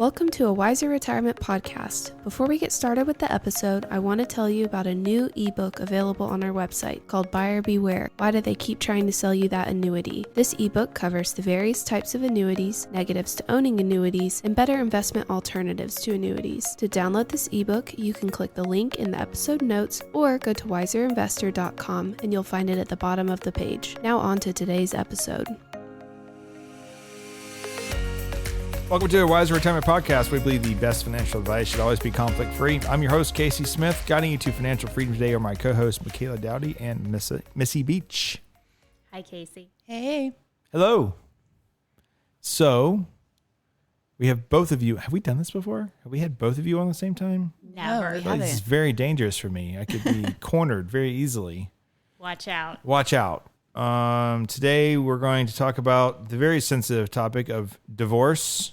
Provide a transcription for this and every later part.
Welcome to a Wiser Retirement podcast. Before we get started with the episode, I want to tell you about a new ebook available on our website called Buyer Beware. Why do they keep trying to sell you that annuity? This ebook covers the various types of annuities, negatives to owning annuities, and better investment alternatives to annuities. To download this ebook, you can click the link in the episode notes or go to wiserinvestor.com and you'll find it at the bottom of the page. Now on to today's episode. Welcome to a Wiser Retirement Podcast. We believe the best financial advice should always be conflict-free. I'm your host, Casey Smith. Guiding you to financial freedom today are my co-hosts, Michaela Dowdy and Missie Beach. Hi, Casey. Hey. Hello. So, we have both of you. Have we done this before? Have we had both of you on the same time? Never. No, This is very dangerous for me. I could be cornered very easily. Watch out. Watch out. Today, we're going to talk about the very sensitive topic of divorce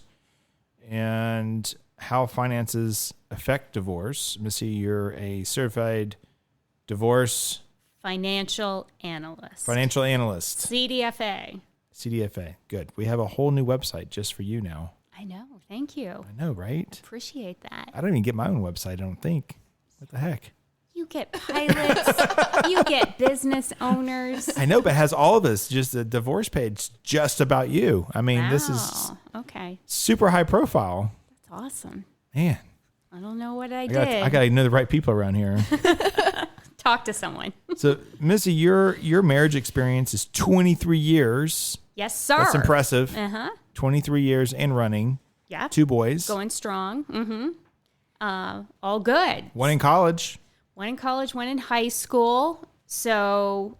and how finances affect divorce. Missy, you're a certified divorce Financial analyst. CDFA. CDFA. Good. We have a whole new website just for you now. I know. Thank you. I know, right? Appreciate that. I don't even get my own website, I don't think. What the heck? You get pilots. You get business owners. I know, but it has all of this, just a divorce page just about you. I mean, This is okay. super high profile. That's awesome. Man. I don't know what I did. I got to know the right people around here. Talk to someone. So, Missy, your marriage experience is 23 years. Yes, sir. That's impressive. 23 years and running. Yeah. 2 boys. Going strong. Mm-hmm. All good. One in college. One in college, one in high school. So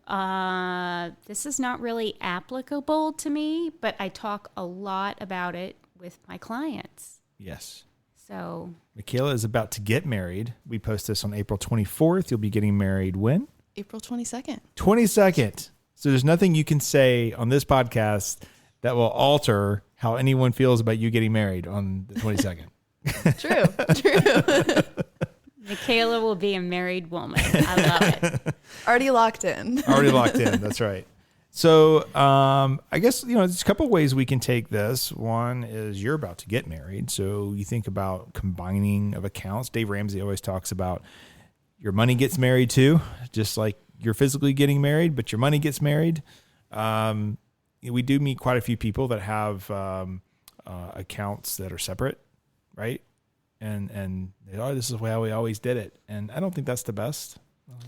this is not really applicable to me, but I talk a lot about it with my clients. Yes. So Michaela is about to get married. We post this on April 24th. You'll be getting married when? April 22nd. 22nd. So there's nothing you can say on this podcast that will alter how anyone feels about you getting married on the 22nd. True. Michaela will be a married woman. I love it. Already locked in. That's right. So I guess, there's a couple of ways we can take this. One is you're about to get married. So you think about combining of accounts. Dave Ramsey always talks about your money gets married too, just like you're physically getting married, but your money gets married. We do meet quite a few people that have accounts that are separate, right? And this is how we always did it. And I don't think that's the best.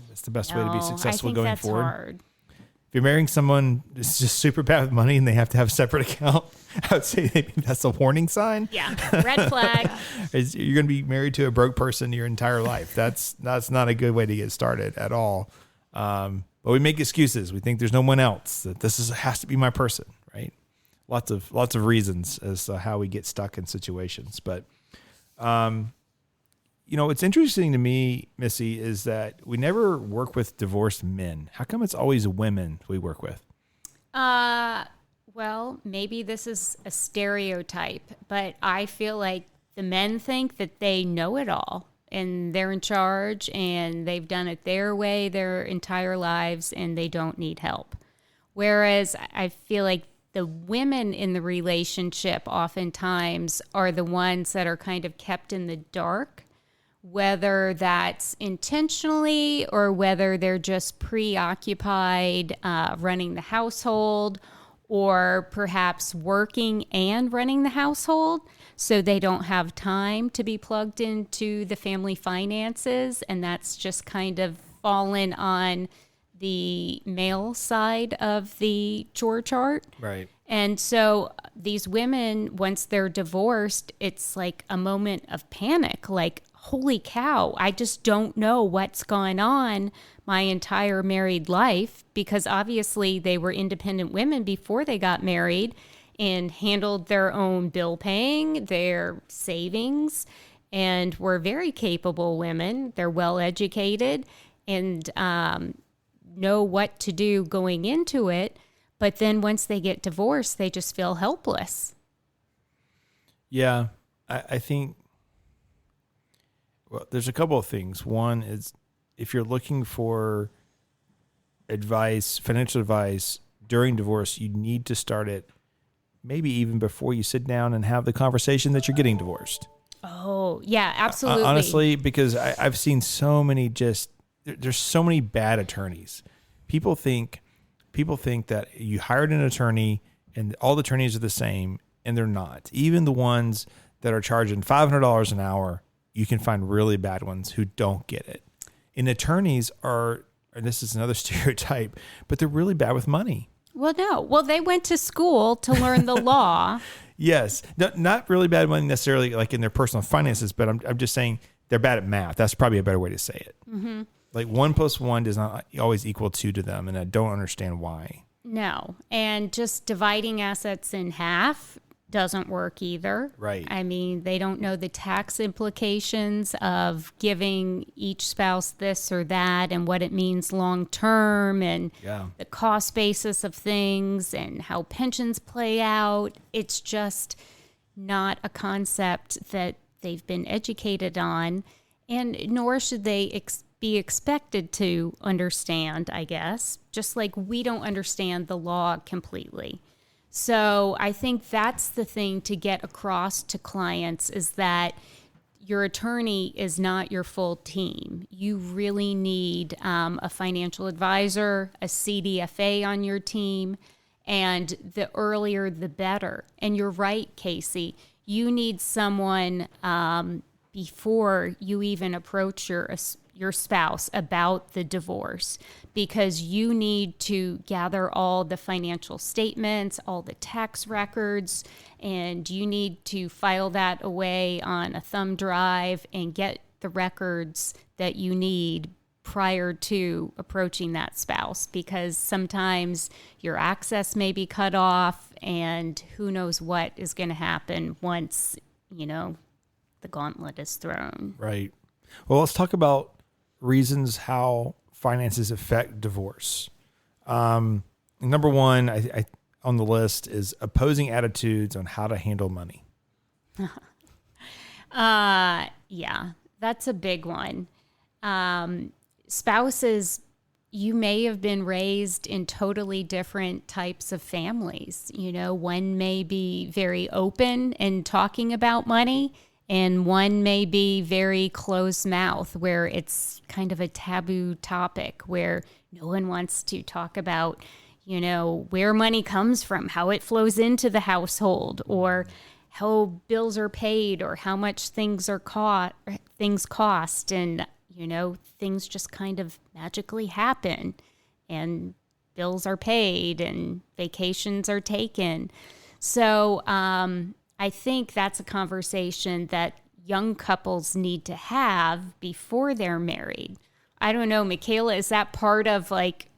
That's the best way to be successful going forward. Hard. If you're marrying someone that's just super bad with money and they have to have a separate account, I would say maybe that's a warning sign. Yeah, red flag. You're going to be married to a broke person your entire life. That's not a good way to get started at all. But we make excuses. We think there's no one else, that has to be my person, right? Lots of reasons as to how we get stuck in situations. But what's interesting to me, Missy, is that we never work with divorced men. How come it's always women we work with? Well, maybe this is a stereotype, but I feel like the men think that they know it all and they're in charge and they've done it their way their entire lives and they don't need help. Whereas I feel like the women in the relationship oftentimes are the ones that are kind of kept in the dark, whether that's intentionally or whether they're just preoccupied running the household or perhaps working and running the household. So they don't have time to be plugged into the family finances. And that's just kind of fallen on the male side of the chore chart. Right. And so these women, once they're divorced, it's like a moment of panic, like, holy cow, I just don't know what's gone on my entire married life, because obviously they were independent women before they got married and handled their own bill paying, their savings, and were very capable women. They're well educated and know what to do going into it. But then once they get divorced, they just feel helpless. Yeah, I think, well, there's a couple of things. One is if you're looking for advice, financial advice during divorce, you need to start it maybe even before you sit down and have the conversation that you're getting divorced. Oh, yeah, absolutely. Honestly, because I've seen so many there's so many bad attorneys. People think that you hired an attorney and all the attorneys are the same, and they're not. Even the ones that are charging $500 an hour, you can find really bad ones who don't get it. And attorneys and this is another stereotype, but they're really bad with money. Well, no. Well, they went to school to learn the law. Yes. Not really bad money necessarily like in their personal finances, but I'm just saying they're bad at math. That's probably a better way to say it. Mm-hmm. Like 1 + 1 does not always equal 2 to them, and I don't understand why. No. And just dividing assets in half doesn't work either. Right. I mean, they don't know the tax implications of giving each spouse this or that and what it means long term and the cost basis of things and how pensions play out. It's just not a concept that they've been educated on, and nor should they be expected to understand, I guess, just like we don't understand the law completely. So I think that's the thing to get across to clients is that your attorney is not your full team. You really need a financial advisor, a CDFA on your team, and the earlier the better. And you're right, Casey. You need someone before you even approach your spouse about the divorce, because you need to gather all the financial statements, all the tax records, and you need to file that away on a thumb drive and get the records that you need prior to approaching that spouse, because sometimes your access may be cut off and who knows what is going to happen once, the gauntlet is thrown. Right. Well, let's talk about reasons how finances affect divorce. Number one, I on the list is opposing attitudes on how to handle money. Yeah, that's a big one. Spouses, you may have been raised in totally different types of families. One may be very open in talking about money, and one may be very closed mouth, where it's kind of a taboo topic where no one wants to talk about, where money comes from, how it flows into the household, or how bills are paid, or how much things cost. And, things just kind of magically happen, and bills are paid and vacations are taken. So, I think that's a conversation that young couples need to have before they're married. I don't know, Michaela, is that part of like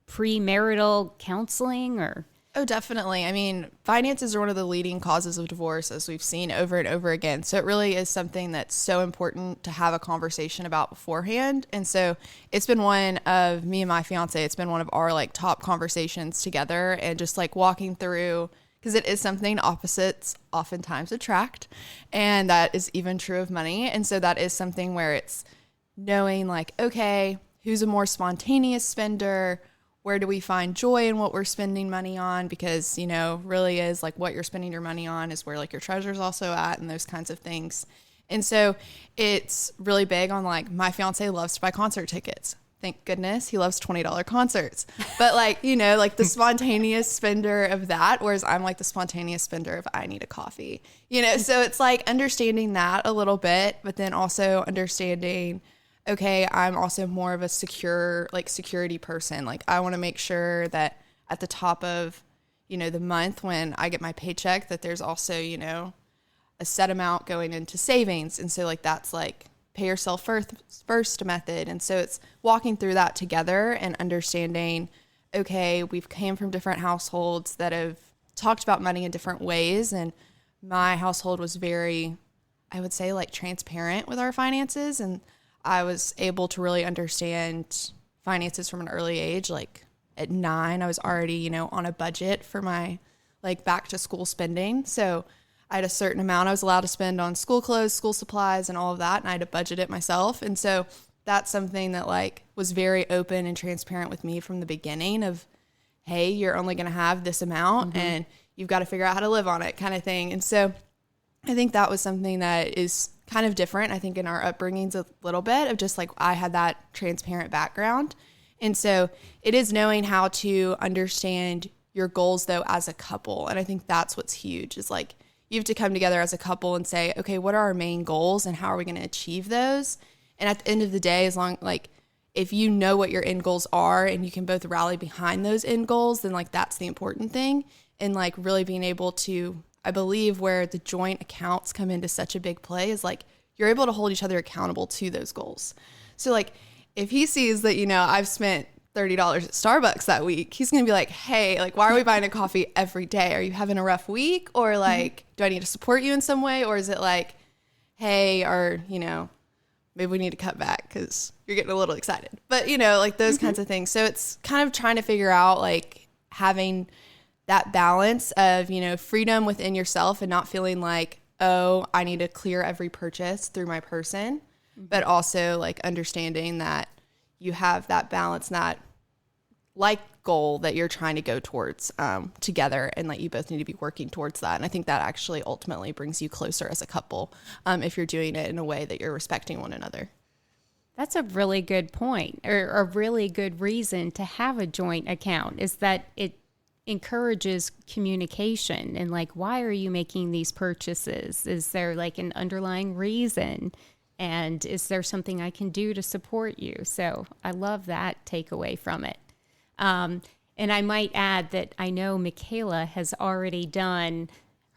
premarital counseling or? Oh, definitely. I mean, finances are one of the leading causes of divorce, as we've seen over and over again. So it really is something that's so important to have a conversation about beforehand. And so it's been one of me and my fiance, it's been one of our like top conversations together, and just like walking through, because it is something opposites oftentimes attract. And that is even true of money. And so that is something where it's knowing like, okay, who's a more spontaneous spender? Where do we find joy in what we're spending money on? Because, really is like what you're spending your money on is where like your treasure's also at, and those kinds of things. And so it's really big on like, my fiance loves to buy concert tickets. Thank goodness he loves $20 concerts. But like, like the spontaneous spender of that, whereas I'm like the spontaneous spender of I need a coffee, so it's like understanding that a little bit, but then also understanding, okay, I'm also more of a security person. Like I want to make sure that at the top of, the month when I get my paycheck, that there's also, a set amount going into savings. And so like, that's like pay yourself first method. And so it's walking through that together and understanding, okay, we've came from different households that have talked about money in different ways. And my household was very, I would say like transparent with our finances. And I was able to really understand finances from an early age. Like at 9, I was already, on a budget for my like back to school spending. So I had a certain amount I was allowed to spend on school clothes, school supplies, and all of that. And I had to budget it myself. And so that's something that like was very open and transparent with me from the beginning of, hey, you're only going to have this amount. Mm-hmm. And, you've got to figure out how to live on it kind of thing. And so I think that was something that is kind of different, I think, in our upbringings a little bit, of just like I had that transparent background. And so it is knowing how to understand your goals, though, as a couple. And I think that's what's huge, is like you have to come together as a couple and say, okay, what are our main goals and how are we going to achieve those? And at the end of the day, as long, like, if you know what your end goals are and you can both rally behind those end goals, then like that's the important thing. And like really being able to, I believe where the joint accounts come into such a big play is like you're able to hold each other accountable to those goals. So like if he sees that, you know, I've spent $30 at Starbucks that week, he's going to be like, hey, like, why are we buying a coffee every day? Are you having a rough week? Or like, do I need to support you in some way? Or is it like, hey, or, you know, maybe we need to cut back because you're getting a little excited, but you know, like those kinds of things. So it's kind of trying to figure out like having that balance of, you know, freedom within yourself and not feeling like, oh, I need to clear every purchase through my person, but also like understanding that you have that balance, that like goal that you're trying to go towards together, and like you both need to be working towards that. And I think that actually ultimately brings you closer as a couple if you're doing it in a way that you're respecting one another. That's a really good point, or a really good reason to have a joint account, is that it encourages communication and like, why are you making these purchases? Is there like an underlying reason? And is there something I can do to support you? So I love that takeaway from it. And I might add that I know Michaela has already done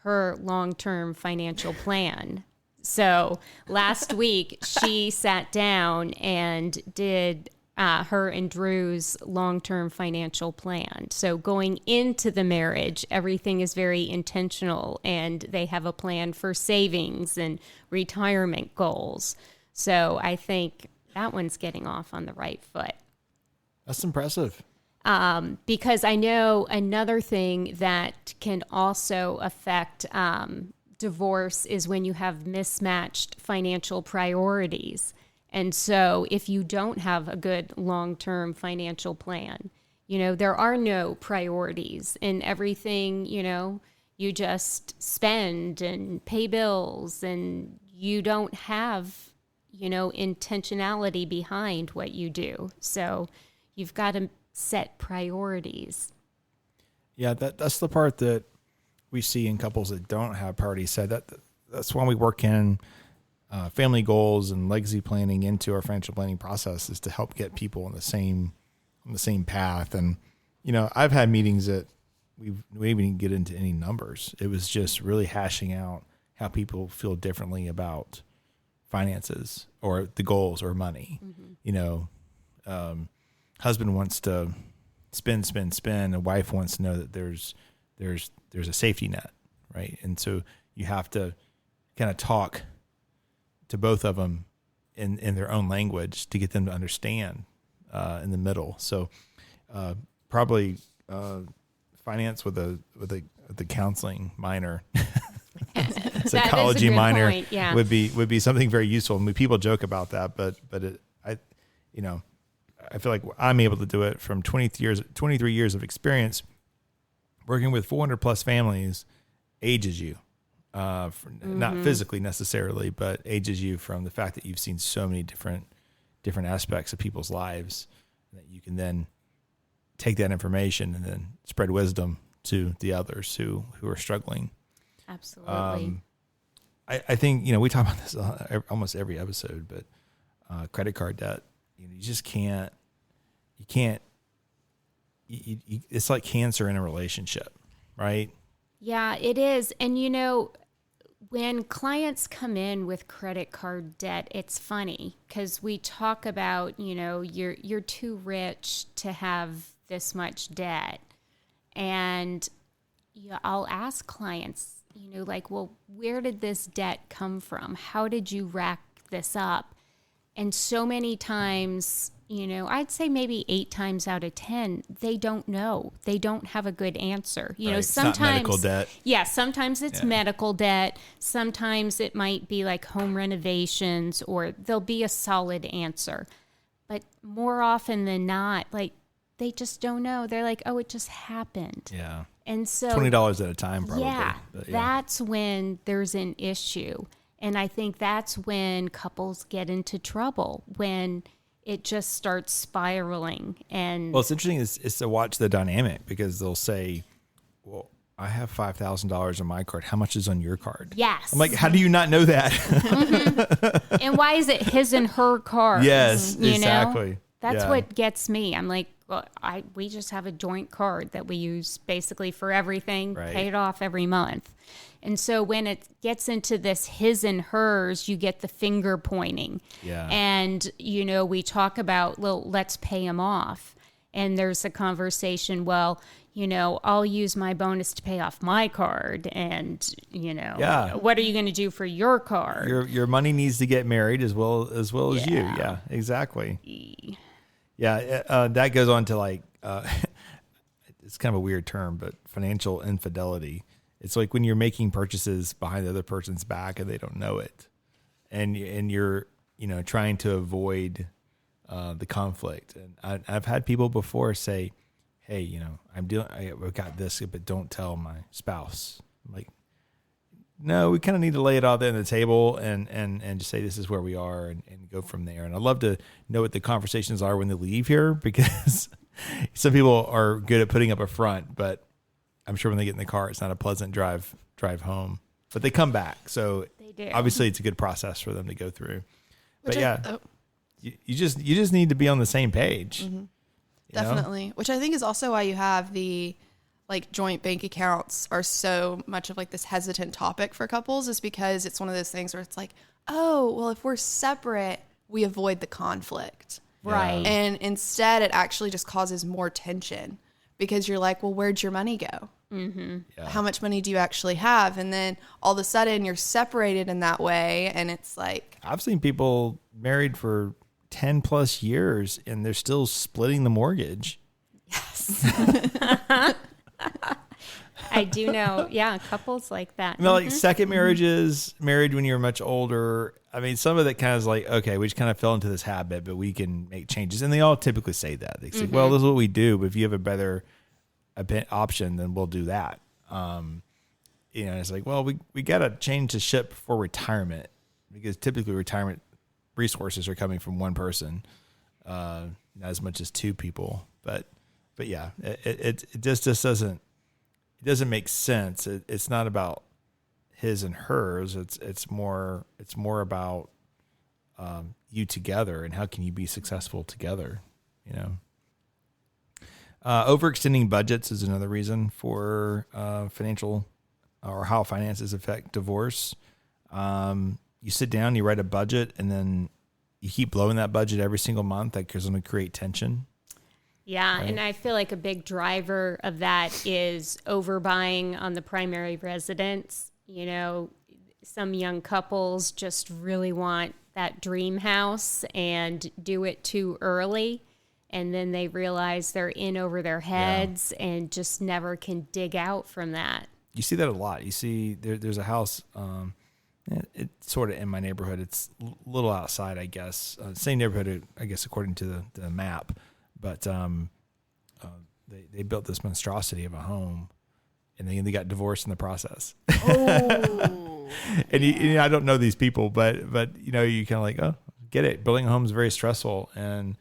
her long-term financial plan. So last week she sat down and did her and Drew's long-term financial plan. So going into the marriage, everything is very intentional, and they have a plan for savings and retirement goals. So I think that one's getting off on the right foot. That's impressive. Because I know another thing that can also affect divorce is when you have mismatched financial priorities. And so if you don't have a good long-term financial plan, you know, there are no priorities in everything, you know, you just spend and pay bills, and you don't have, you know, intentionality behind what you do. So you've got to set priorities. Yeah, that's the part that we see in couples that don't have priorities set. That's why we work in family goals and legacy planning into our financial planning process, is to help get people on the same path. And you know, I've had meetings that we didn't get into any numbers. It was just really hashing out how people feel differently about finances or the goals or money. Mm-hmm. You know, husband wants to spend. A wife wants to know that there's a safety net, right? And so you have to kind of talk to both of them in their own language to get them to understand in the middle. So probably finance with the counseling minor, psychology minor point, yeah. would be something very useful. I mean, people joke about that, but I feel like I'm able to do it from 23 years of experience working with 400 plus families. Ages you, not physically necessarily, but ages you from the fact that you've seen so many different aspects of people's lives, that you can then take that information and then spread wisdom to the others who are struggling. Absolutely. I think, you know, we talk about this almost every episode, but credit card debt, you know, you just can't, it's like cancer in a relationship, right? Yeah, it is. And, you know, when clients come in with credit card debt, it's funny because we talk about, you know, you're too rich to have this much debt. And I'll ask clients, you know, like, well, where did this debt come from? How did you rack this up? And so many times, you know, I'd say maybe 8 times out of 10, they don't know. They don't have a good answer. You know, sometimes it's not medical debt. Yeah, sometimes it's medical debt. Sometimes it might be like home renovations, or there'll be a solid answer. But more often than not, like, they just don't know. They're like, oh, it just happened. Yeah. And so $20 at a time, probably. Yeah, But that's when there's an issue. And I think that's when couples get into trouble, when it just starts spiraling. And Well, it's interesting is to watch the dynamic, because they'll say, well, I have $5,000 on my card. How much is on your card? yes. I'm like, how do you not know that? And why is it his and her card? Yes, you exactly. know? That's Yeah. what gets me. I'm like, well, we just have a joint card that we use basically for everything, Right. pay it off every month. And so when it gets into this his and hers, you get the finger pointing. Yeah. And, you know, we talk about, well, let's pay him off. And there's a conversation, well, you know, I'll use my bonus to pay off my card. And, you know, Yeah. what are you going to do for your card? Your money needs to get married as well as you. Yeah, exactly. Yeah, that goes on to like, it's kind of a weird term, but financial infidelity. It's like when you're making purchases behind the other person's back and they don't know it, and you're trying to avoid the conflict. And I've had people before say, "Hey, I've got this, but don't tell my spouse." I'm like, no, we kind of need to lay it out there on the table and just say this is where we are and go from there. And I'd love to know what the conversations are when they leave here, because some people are good at putting up a front, but I'm sure when they get in the car, it's not a pleasant drive home. But they come back, so They do. obviously it's a good process for them to go through. But Which yeah, you just need to be on the same page. Mm-hmm. you know? Definitely. Which I think is also why you have the joint bank accounts are so much of this hesitant topic for couples, is because it's one of those things where it's like, oh, well, if we're separate, we avoid the conflict. Right. And instead it actually just causes more tension, because you're like, well, where'd your money go? Mm-hmm. Yeah. How much money do you actually have? And then all of a sudden you're separated in that way. And it's like, I've seen people married for 10 plus years and they're still splitting the mortgage. I do know, yeah, couples like that. Like second marriages, married when you're much older. I mean, some of that kind of is like, okay, we just kind of fell into this habit, but we can make changes. And they all typically say that. They say, well, this is what we do, but if you have a better option, then we'll do that. It's like, well, we got to change the ship for retirement, because typically retirement resources are coming from one person, not as much as two people. But yeah, it just doesn't make sense. It's not about his and hers. It's more about you together, and how can you be successful together. Overextending budgets is another reason for financial, or how finances affect divorce. You sit down, you write a budget, and then you keep blowing that budget every single month. That is going to create tension. Yeah, Right. and I feel like a big driver of that is overbuying on the primary residence. Some young couples just really want that dream house and do it too early, and then they realize they're in over their heads and just never can dig out from that. You see that a lot. You see there's a house, it's sort of in my neighborhood. It's a little outside, I guess. Same neighborhood, I guess, according to the map. But they built this monstrosity of a home, and they got divorced in the process. Oh. And I don't know these people, but you kind of like, oh, get it. Building a home is very stressful, and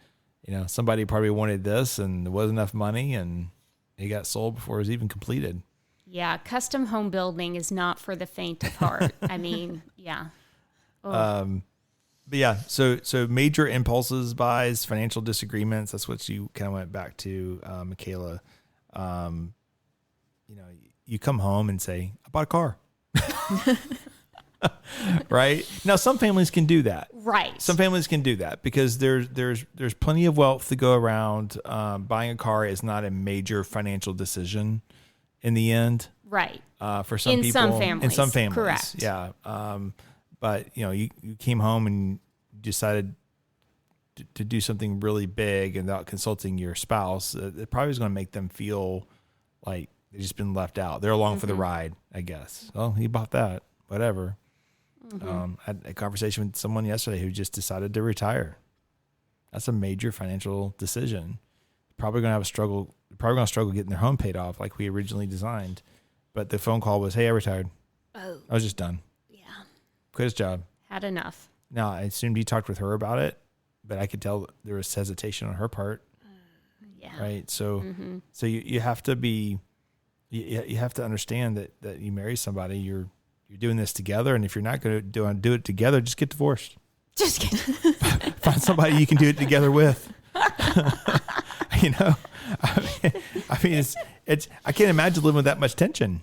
somebody probably wanted this, and there wasn't enough money, and it got sold before it was even completed. Yeah, custom home building is not for the faint of heart. I mean, yeah. Oh. But yeah, so major impulses, buys, financial disagreements. That's what you kind of went back to, Michaela. You come home and say, I bought a car. Right? Now, some families can do that. Right. Some families can do that because there's plenty of wealth to go around. Buying a car is not a major financial decision in the end. Right. For some In people. some families. In some families. Correct. Yeah. But you came home and decided to do something really big and without consulting your spouse. It probably is going to make them feel like they've just been left out. They're along for the ride, I guess. Well, he bought that, whatever. I had a conversation with someone yesterday who just decided to retire. That's a major financial decision. Probably going to have a struggle probably going to struggle getting their home paid off like we originally designed. But the phone call was, hey, I retired. Oh. I was just done. Yeah. Quit his job. Had enough. Now, I assumed he talked with her about it, but I could tell there was hesitation on her part. Yeah. Right. So, so you have to be, you have to understand that you marry somebody, you're doing this together. And if you're not going to do it together, just get divorced. Just kidding. Find somebody you can do it together with. You know, I mean, it's, I can't imagine living with that much tension.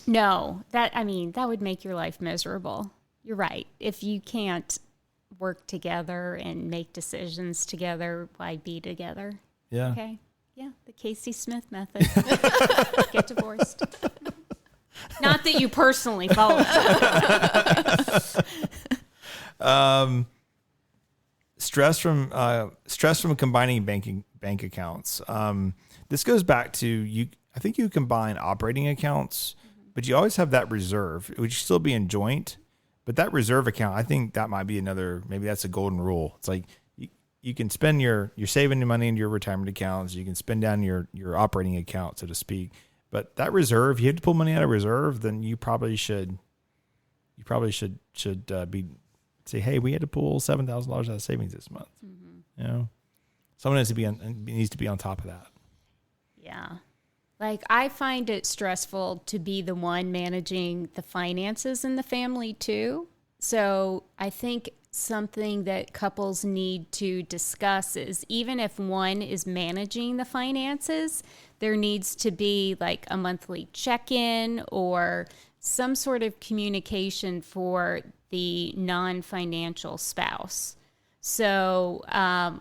No, that would make your life miserable. You're right. If you can't work together and make decisions together, why be together? Yeah. Okay. Yeah. The Casey Smith method. Get divorced. Not that you personally follow it. Stress from combining bank accounts. This goes back to you. I think you combine operating accounts, but you always have that reserve. It would still be in joint, but that reserve account, I think that might be maybe that's a golden rule. It's like you can spend you're saving your money into your retirement accounts. You can spend down your operating account, so to speak. But that reserve, you have to pull money out of reserve, then you probably should say, hey, we had to pull $7,000 out of savings this month. You know, someone needs to be on top of that. Yeah. Like, I find it stressful to be the one managing the finances in the family too. So I think something that couples need to discuss is, even if one is managing the finances, there needs to be like a monthly check-in or some sort of communication for the non-financial spouse. So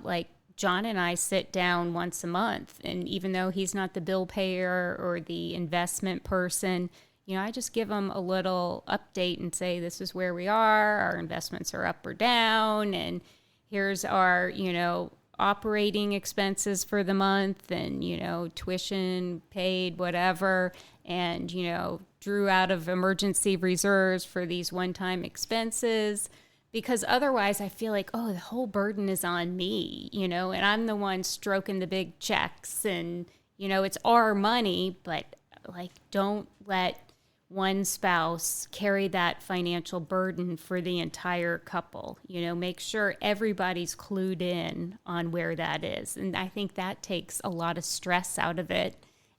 like John and I sit down once a month, and even though he's not the bill payer or the investment person, you know, I just give him a little update and say, this is where we are, our investments are up or down, and here's our, you know, operating expenses for the month, and, you know, tuition paid, whatever, and, you know, drew out of emergency reserves for these one-time expenses. Because otherwise I feel like, oh, the whole burden is on me, you know, and I'm the one stroking the big checks, and, you know, it's our money, but like, don't let one spouse carry that financial burden for the entire couple. You know, make sure everybody's clued in on where that is. And I think that takes a lot of stress out of it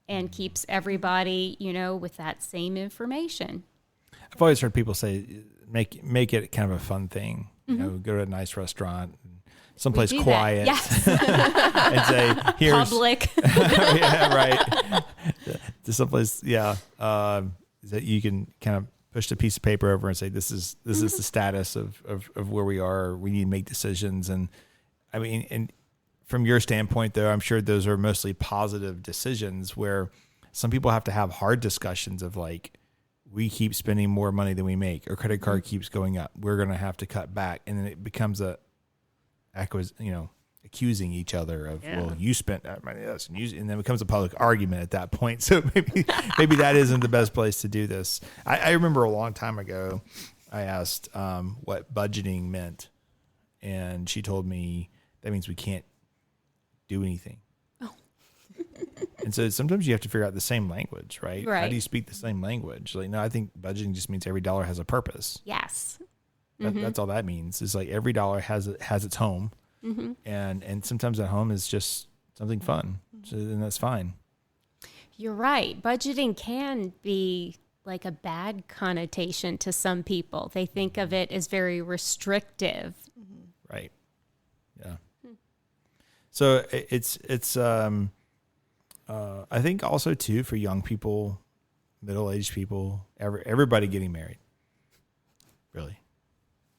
and keeps everybody, you know, with that same information. I've always heard people say, make it kind of a fun thing. You know, go to a nice restaurant, someplace quiet, yes. and say, here's public. Yeah, right. To someplace, that you can kind of push the piece of paper over and say, this is the status of where we are. We need to make decisions. And I mean, and from your standpoint, though, I'm sure those are mostly positive decisions, where some people have to have hard discussions of like, we keep spending more money than we make, or credit card keeps going up, we're going to have to cut back. And then it becomes accusing each other of, well, you spent that money, and then it becomes a public argument at that point. So maybe that isn't the best place to do this. I remember a long time ago, I asked what budgeting meant, and she told me that means we can't do anything. And so sometimes you have to figure out the same language, right? How do you speak the same language? Like, no, I think budgeting just means every dollar has a purpose. Yes. That's all that means. It's like every dollar has its home. And sometimes that home is just something fun. So then that's fine. You're right. Budgeting can be like a bad connotation to some people. They think of it as very restrictive. Right. Yeah. So it's I think also too, for young people, middle-aged people, everybody getting married, really,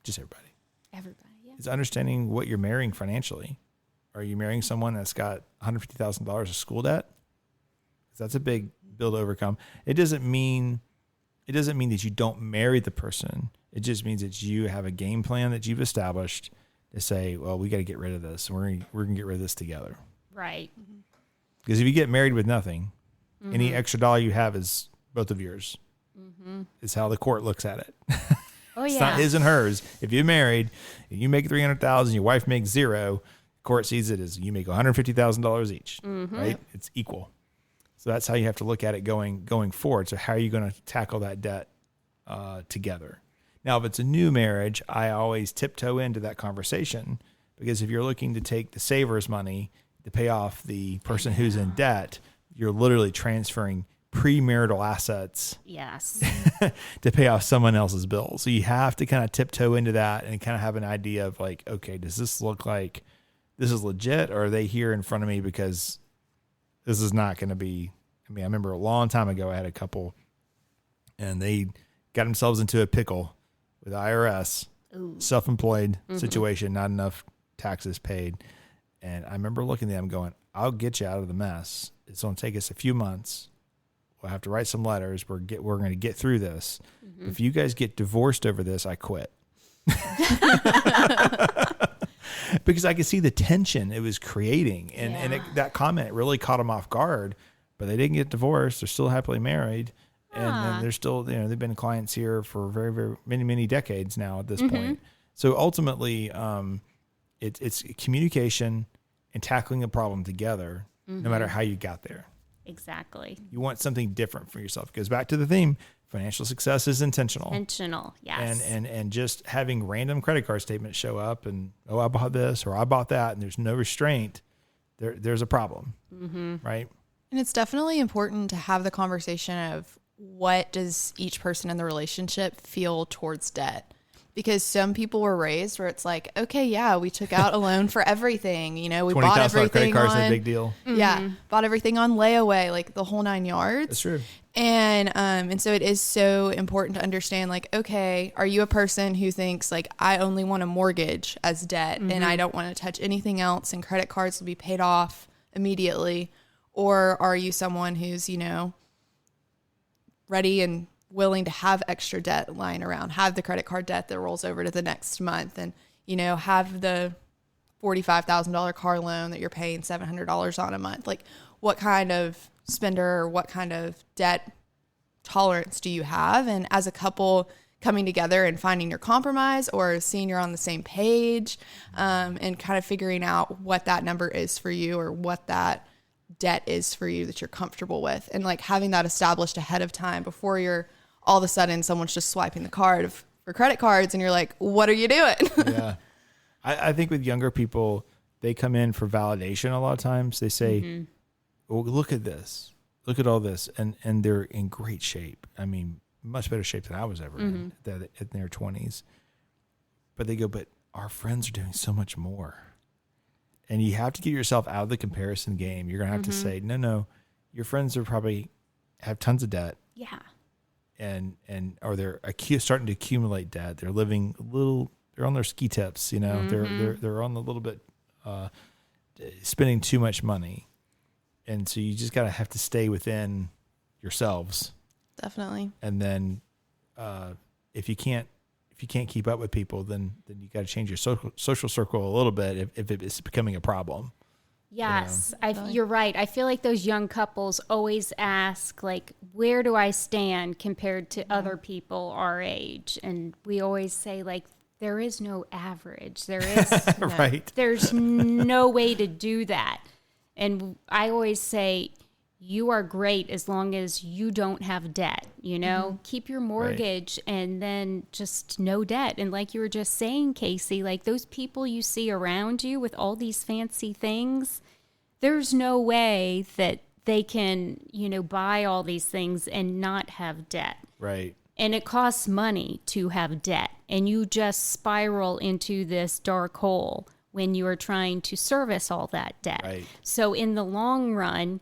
just everybody. Everybody, yeah. It's understanding what you're marrying financially. Are you marrying someone that's got $150,000 of school debt? Because that's a big bill to overcome. It doesn't mean that you don't marry the person. It just means that you have a game plan that you've established to say, well, we got to get rid of this. We're going to get rid of this together. Right. Because if you get married with nothing, any extra dollar you have is both of yours. Is how the court looks at it. Oh, It's not his and hers. If you're married, and you make $300,000, your wife makes $0, the court sees it as you make $150,000 each, right? It's equal. So that's how you have to look at it going forward. So how are you going to tackle that debt together? Now, if it's a new marriage, I always tiptoe into that conversation, because if you're looking to take the saver's money to pay off the person who's in debt, you're literally transferring premarital assets Yes. to pay off someone else's bill. So you have to kind of tiptoe into that and kind of have an idea of like, okay, does this look like this is legit, or are they here in front of me because this is not going to be, I mean, I remember a long time ago, I had a couple and they got themselves into a pickle with IRS, self-employed situation, not enough taxes paid. And I remember looking at them going, I'll get you out of the mess. It's going to take us a few months. We'll have to write some letters. We're going to get through this. If you guys get divorced over this, I quit. Because I could see the tension it was creating. And that comment really caught them off guard. But they didn't get divorced. They're still happily married. And they're still, they've been clients here for very, very many decades now at this point. So ultimately, it's communication and tackling a problem together, no matter how you got there. Exactly. You want something different for yourself. It goes back to the theme: financial success is intentional. Intentional, yes. And just having random credit card statements show up and, oh, I bought this or I bought that, and there's no restraint. There's a problem, right? And it's definitely important to have the conversation of what does each person in the relationship feel towards debt? Because some people were raised where it's like, okay, yeah, we took out a loan for everything. We bought everything credit cards on, is a big deal. Yeah, bought everything on layaway, like the whole 9 yards. That's true. And so it is so important to understand, like, okay, are you a person who thinks like, I only want a mortgage as debt and I don't want to touch anything else and credit cards will be paid off immediately? Or are you someone who's, ready and willing to have extra debt lying around, have the credit card debt that rolls over to the next month, and, have the $45,000 car loan that you're paying $700 on a month? Like, what kind of spender or what kind of debt tolerance do you have? And as a couple coming together and finding your compromise, or seeing you're on the same page, and kind of figuring out what that number is for you, or what that debt is for you that you're comfortable with, and like having that established ahead of time before you're all of a sudden someone's just swiping the card for credit cards and you're like, what are you doing? Yeah. I think with younger people, they come in for validation a lot of times. They say, well, look at this, look at all this. And they're in great shape. I mean, much better shape than I was ever in their 20s. But they go, but our friends are doing so much more. And you have to get yourself out of the comparison game. You're going to have to say, no, your friends are probably have tons of debt. Yeah. Or they're starting to accumulate debt. They're living they're on their ski tips, they're on the little bit, spending too much money. And so you just have to stay within yourselves. Definitely. And then, if you can't keep up with people, then you got to change your social circle a little bit if it's becoming a problem. Yes, you're right. I feel like those young couples always ask, like, where do I stand compared to other people our age? And we always say, like, there is no average. There is right. There's no way to do that. And I always say, you are great as long as you don't have debt, keep your mortgage and then just no debt. And like you were just saying, Casey, like those people you see around you with all these fancy things, there's no way that they can, buy all these things and not have debt. Right. And it costs money to have debt. And you just spiral into this dark hole when you are trying to service all that debt. Right. So in the long run,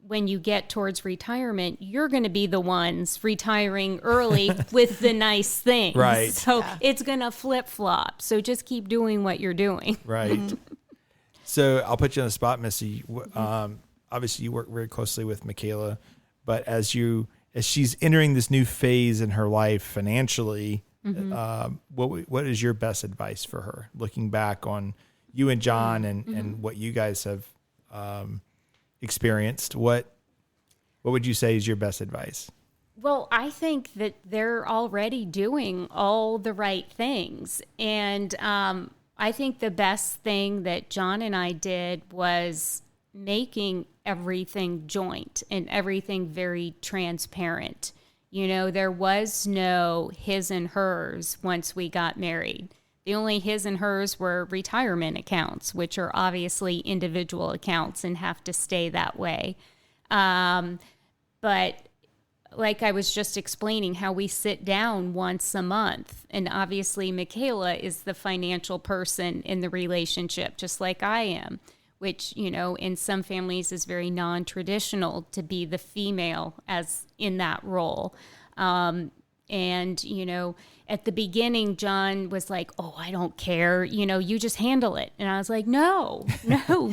when you get towards retirement, you're going to be the ones retiring early with the nice things. Right. So it's going to flip-flop. So just keep doing what you're doing. Right. So I'll put you on the spot, Missy. Obviously, you work very closely with Michaela, but as she's entering this new phase in her life financially, what is your best advice for her? Looking back on you and John and what you guys have experienced, what would you say is your best advice? Well, I think that they're already doing all the right things. And I think the best thing that John and I did was making everything joint and everything very transparent. You know, there was no his and hers once we got married. The only his and hers were retirement accounts, which are obviously individual accounts and have to stay that way. But like I was just explaining, how we sit down once a month. And obviously, Michaela is the financial person in the relationship, just like I am, which, you know, in some families is very non-traditional to be the female as in that role. And, you know, at the beginning, John was like, oh, I don't care. You know, you just handle it. And I was like, no,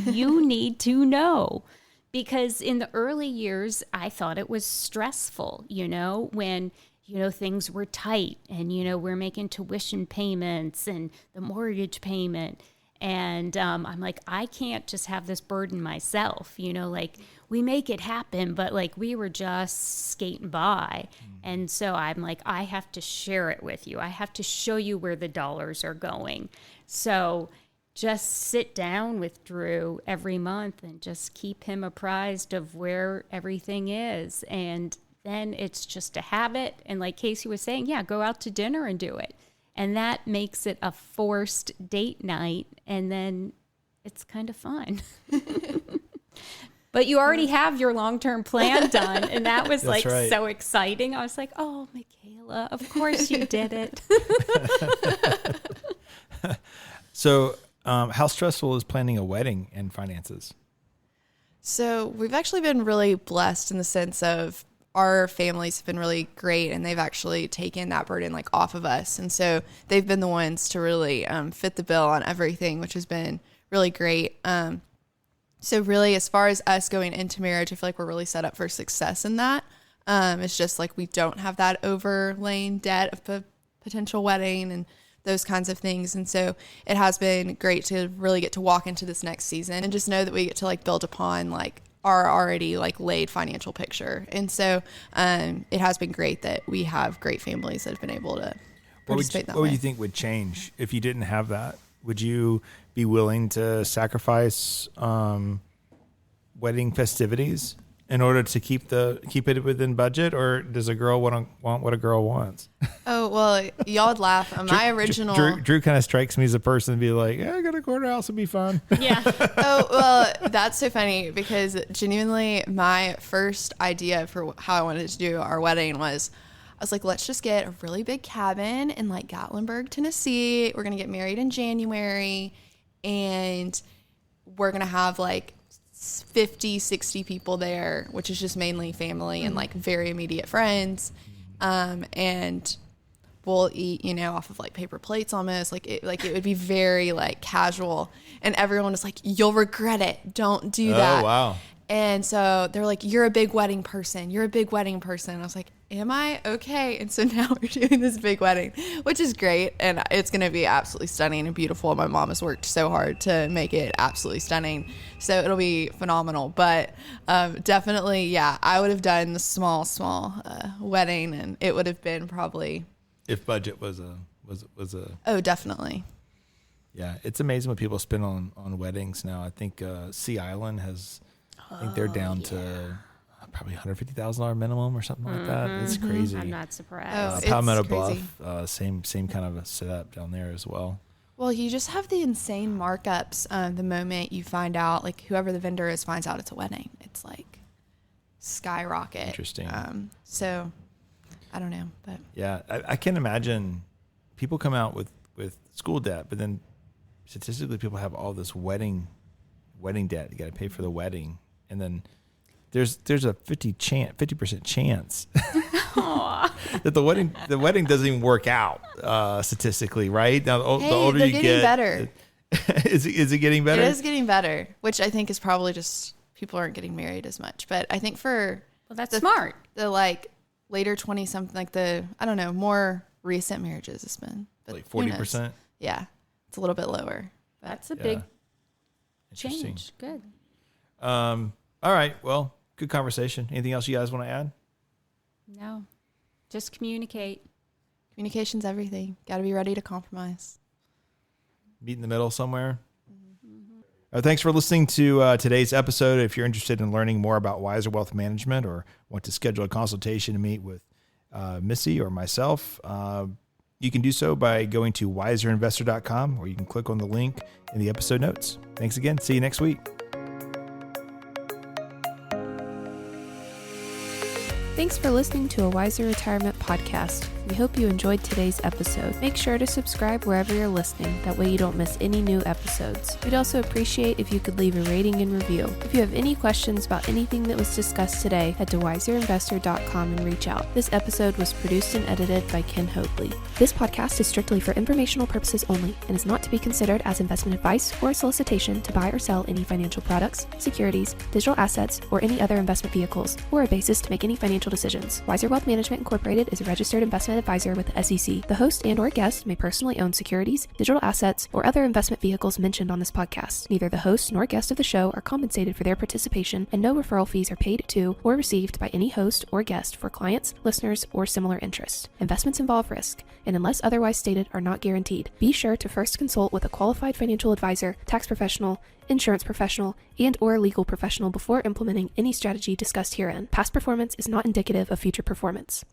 you need to know. Because in the early years, I thought it was stressful, you know, when, you know, things were tight and, you know, we're making tuition payments and the mortgage payment. And I'm like, I can't just have this burden myself, you know, like we make it happen, but like we were just skating by. And so I'm like, I have to share it with you. I have to show you where the dollars are going. So just sit down with Drew every month and just keep him apprised of where everything is. And then it's just a habit. And like Casey was saying, yeah, go out to dinner and do it. And that makes it a forced date night. And then it's kind of fun. But you already have your long-term plan done. And that was like right. so exciting. I was like, oh, Michaela, of course you did it. So, how stressful is planning a wedding and finances? So we've actually been really blessed in the sense of our families have been really great, and they've actually taken that burden like off of us. And so they've been the ones to really fit the bill on everything, which has been really great. So really, as far as us going into marriage, I feel like we're really set up for success in that. It's just like we don't have that overlaying debt of a potential wedding and those kinds of things. And so it has been great to really get to walk into this next season and just know that we get to like build upon like our already like laid financial picture. And so it has been great that we have great families that have been able to participate that way. What would you think would change if you didn't have that? Would you be willing to sacrifice wedding festivities in order to keep it within budget, or does a girl want what a girl wants? Oh, well, y'all would laugh. My original Drew kind of strikes me as a person to be like, yeah, I got a courthouse, it'd be fun. Yeah. Oh, well, that's so funny because genuinely my first idea for how I wanted to do our wedding was, I was like, let's just get a really big cabin in like Gatlinburg, Tennessee. We're going to get married in January, and we're going to have like 50, 60 people there, which is just mainly family and like very immediate friends. And we'll eat, you know, off of like paper plates almost. Like it would be very like casual. And everyone was like, you'll regret it. Don't do that. Oh, wow. And so they're like, you're a big wedding person. You're a big wedding person. And I was like, am I? Okay. And so now we're doing this big wedding, which is great. And it's going to be absolutely stunning and beautiful. My mom has worked so hard to make it absolutely stunning. So it'll be phenomenal. But definitely, yeah, I would have done the small wedding, and it would have been probably. If budget was a. Oh, definitely. Yeah. It's amazing what people spend on weddings now. I think Sea Island has. I think they're down to probably $150,000 minimum or something like that. It's crazy. I'm not surprised. Palmetto Bluff, same kind of a setup down there as well. Well, you just have the insane markups the moment you find out, like whoever the vendor is finds out it's a wedding. It's like skyrocket. Interesting. So I don't know, but yeah, I can't imagine people come out with school debt, but then statistically people have all this wedding debt. You got to pay for the wedding. And then there's a 50% chance that the wedding doesn't even work out statistically, right? Now the older they're you getting get, better. Is it getting better? It is getting better, which I think is probably just people aren't getting married as much. But I think That's smart. The like later 20 something, like the I don't know, more recent marriages has been Like 40%. Yeah, it's a little bit lower. That's a big Interesting. change. Good. All right. Well, good conversation. Anything else you guys want to add? No, just communicate. Communication's everything. Got to be ready to compromise. Meet in the middle somewhere. Thanks for listening to today's episode. If you're interested in learning more about Wiser Wealth Management or want to schedule a consultation to meet with Missy or myself, you can do so by going to wiserinvestor.com, or you can click on the link in the episode notes. Thanks again. See you next week. Thanks for listening to a Wiser Retirement podcast. We hope you enjoyed today's episode. Make sure to subscribe wherever you're listening. That way you don't miss any new episodes. We'd also appreciate if you could leave a rating and review. If you have any questions about anything that was discussed today, head to wiserinvestor.com and reach out. This episode was produced and edited by Ken Hoadley. This podcast is strictly for informational purposes only and is not to be considered as investment advice or a solicitation to buy or sell any financial products, securities, digital assets, or any other investment vehicles, or a basis to make any financial decisions. Wiser Wealth Management Incorporated is a registered investment advisor with the SEC. The host and/or guest may personally own securities, digital assets, or other investment vehicles mentioned on this podcast. Neither the host nor guest of the show are compensated for their participation, and no referral fees are paid to or received by any host or guest for clients, listeners, or similar interests. Investments involve risk, and unless otherwise stated, are not guaranteed. Be sure to first consult with a qualified financial advisor, tax professional, insurance professional, and/or legal professional before implementing any strategy discussed herein. Past performance is not indicative of future performance.